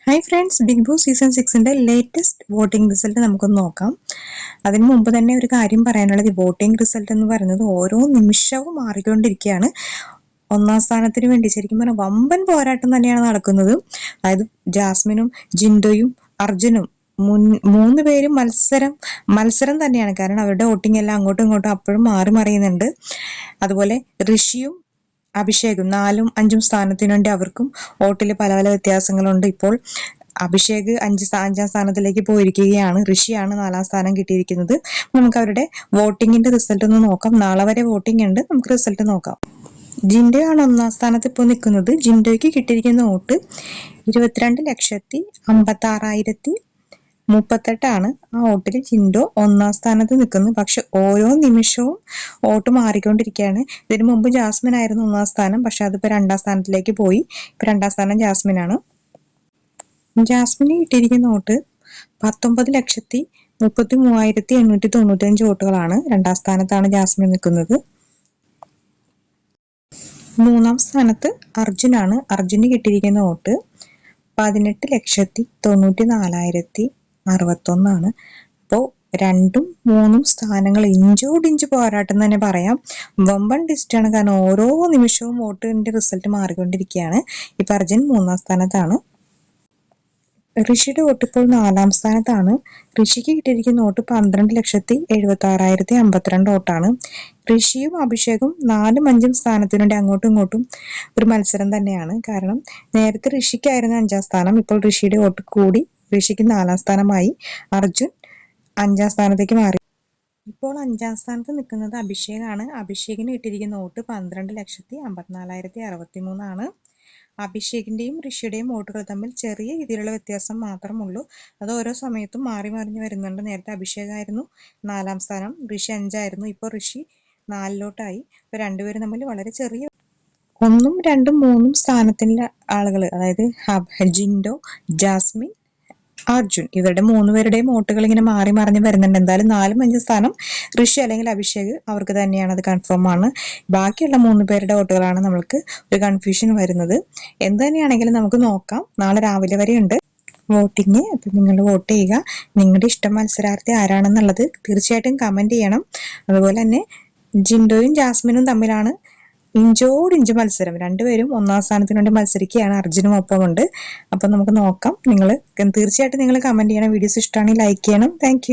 Hi friends, Bigg Boss season 6ന്റെ latest voting result നമുക്കൊന്ന് നോക്കാം. അതിന് മുമ്പ് തന്നെ ഒരു കാര്യം പറയാനുള്ളത്, വോട്ടിംഗ് റിസൾട്ട് എന്ന് പറയുന്നത് ഓരോ നിമിഷവും മാറിക്കൊണ്ടിരിക്കുകയാണ്. ഒന്നാം സ്ഥാനത്തിന് വേണ്ടി ശരിക്കും പറഞ്ഞാൽ വമ്പൻ പോരാട്ടം തന്നെയാണ് നടക്കുന്നത്. അതായത് ജാസ്മിനും ജിൻഡോയും അർജുനും മൂന്ന് പേരും മത്സരം തന്നെയാണ്. കാരണം അവരുടെ വോട്ടിംഗ് എല്ലാം അങ്ങോട്ടും ഇങ്ങോട്ടും അപ്പോഴും മാറി മറിയുന്നുണ്ട്. അതുപോലെ ഋഷിയും അഭിഷേകും 4ഉം 5ഉം സ്ഥാനത്തിന് വേണ്ടി അവർക്കും വോട്ടിൽ പല പല വ്യത്യാസങ്ങളുണ്ട്. ഇപ്പോൾ അഭിഷേക് അഞ്ചാം സ്ഥാനത്തിലേക്ക് പോയിരിക്കുകയാണ്. ഋഷിയാണ് 4ആം സ്ഥാനം കിട്ടിയിരിക്കുന്നത്. നമുക്ക് അവരുടെ വോട്ടിങ്ങിന്റെ റിസൾട്ട് ഒന്ന് നോക്കാം. നാളെ വരെ വോട്ടിംഗ് ഉണ്ട്. നമുക്ക് റിസൾട്ട് നോക്കാം. ജിൻഡോയാണ് 1ആം സ്ഥാനത്ത് ഇപ്പോൾ നിൽക്കുന്നത്. ജിൻഡോയ്ക്ക് കിട്ടിയിരിക്കുന്ന വോട്ട് 22,56,038 ആ വോട്ടിൽ ജിൻഡോ 1ആം സ്ഥാനത്ത് നിൽക്കുന്നു. പക്ഷെ ഓരോ നിമിഷവും വോട്ട് മാറിക്കൊണ്ടിരിക്കുകയാണ്. ഇതിനു മുമ്പ് ജാസ്മിൻ ആയിരുന്നു 1ആം സ്ഥാനം. പക്ഷെ അതിപ്പോ 2ആം സ്ഥാനത്തിലേക്ക് പോയി. ഇപ്പൊ 2ആം സ്ഥാനം ജാസ്മിനാണ്. ജാസ്മിന് കിട്ടിയിരിക്കുന്ന വോട്ട് 19,33,895 വോട്ടുകളാണ്. 2ആം സ്ഥാനത്താണ് ജാസ്മിൻ നിൽക്കുന്നത്. 3ആം സ്ഥാനത്ത് അർജുനാണ്. അർജുന് കിട്ടിയിരിക്കുന്ന വോട്ട് 18,94,061. അപ്പോൾ 2ഉം 3ഉം സ്ഥാനങ്ങൾ ഇഞ്ചോടിഞ്ച് പോരാട്ടം തന്നെ പറയാം. വമ്പൻ ഡിസ്റ്റാണ്. കാരണം ഓരോ നിമിഷവും വോട്ടിന്റെ റിസൾട്ട് മാറിക്കൊണ്ടിരിക്കുകയാണ്. ഇപ്പൊ അർജുൻ 3ആം സ്ഥാനത്താണ്. ഋഷിയുടെ വോട്ട് ഇപ്പോൾ 4ആം സ്ഥാനത്താണ്. ഋഷിക്ക് കിട്ടിയിരിക്കുന്ന വോട്ട് 12,76,052 വോട്ടാണ്. ഋഷിയും അഭിഷേകും 4ഉം 5ഉം സ്ഥാനത്തിനു വേണ്ടി അങ്ങോട്ടും ഇങ്ങോട്ടും ഒരു മത്സരം തന്നെയാണ്. കാരണം നേരത്തെ ഋഷിക്കായിരുന്നു 5ആം സ്ഥാനം. ഇപ്പോൾ ഋഷിയുടെ വോട്ട് കൂടി ഋഷിക്ക് 4ആം സ്ഥാനമായി. അർജുൻ 5ആം സ്ഥാനത്തേക്ക് മാറി. ഇപ്പോൾ 5ആം സ്ഥാനത്ത് നിൽക്കുന്നത് അഭിഷേകാണ്. അഭിഷേകിന് കിട്ടിയിരിക്കുന്ന വോട്ട് 12,54,063. അഭിഷേകിന്റെയും ഋഷിയുടെയും വോട്ടുകൾ തമ്മിൽ ചെറിയ രീതിയിലുള്ള വ്യത്യാസം മാത്രമുള്ളൂ. അത് ഓരോ സമയത്തും മാറി മറിഞ്ഞു വരുന്നുണ്ട്. നേരത്തെ അഭിഷേകായിരുന്നു 4ആം സ്ഥാനം, ഋഷി 5ആയിരുന്നു. ഇപ്പോൾ ഋഷി 4ലോട്ടായി. ഇപ്പൊ രണ്ടുപേരും തമ്മിൽ വളരെ ചെറിയ 1ഉം 2ഉം 3ഉം സ്ഥാനത്തിൻ്റെ ആളുകൾ, അതായത് ജിൻഡോ, ജാസ്മിൻ, അർജുൻ, ഇവരുടെ 3 പേരുടെയും വോട്ടുകൾ ഇങ്ങനെ മാറി മറിഞ്ഞ് വരുന്നുണ്ട്. എന്തായാലും 4ഉം 5ഉം സ്ഥാനം ഋഷി അല്ലെങ്കിൽ അഭിഷേക് അവർക്ക് തന്നെയാണ്. അത് കൺഫേം ആണ്. ബാക്കിയുള്ള 3 പേരുടെ വോട്ടുകളാണ് നമ്മൾക്ക് ഒരു കൺഫ്യൂഷൻ വരുന്നത്. എന്ത് തന്നെയാണെങ്കിലും നമുക്ക് നോക്കാം. നാളെ രാവിലെ വരെ ഉണ്ട് വോട്ടിങ്. അപ്പം നിങ്ങൾ വോട്ട് ചെയ്യുക. നിങ്ങളുടെ ഇഷ്ടം മത്സരാർത്ഥി ആരാണെന്നുള്ളത് തീർച്ചയായിട്ടും കമന്റ് ചെയ്യണം. അതുപോലെ തന്നെ ജിൻഡോയും ജാസ്മിനും തമ്മിലാണ് ഇഞ്ചോടിഞ്ച് മത്സരം. രണ്ടുപേരും 1ആം സ്ഥാനത്തിന് വേണ്ടി മത്സരിക്കുകയാണ്. അർജുനും ഒപ്പമുണ്ട്. അപ്പൊ നമുക്ക് നോക്കാം. തീർച്ചയായിട്ടും നിങ്ങൾ കമന്റ് ചെയ്യണം. വീഡിയോസ് ഇഷ്ടമാണെങ്കിൽ ലൈക്ക് ചെയ്യണം. താങ്ക്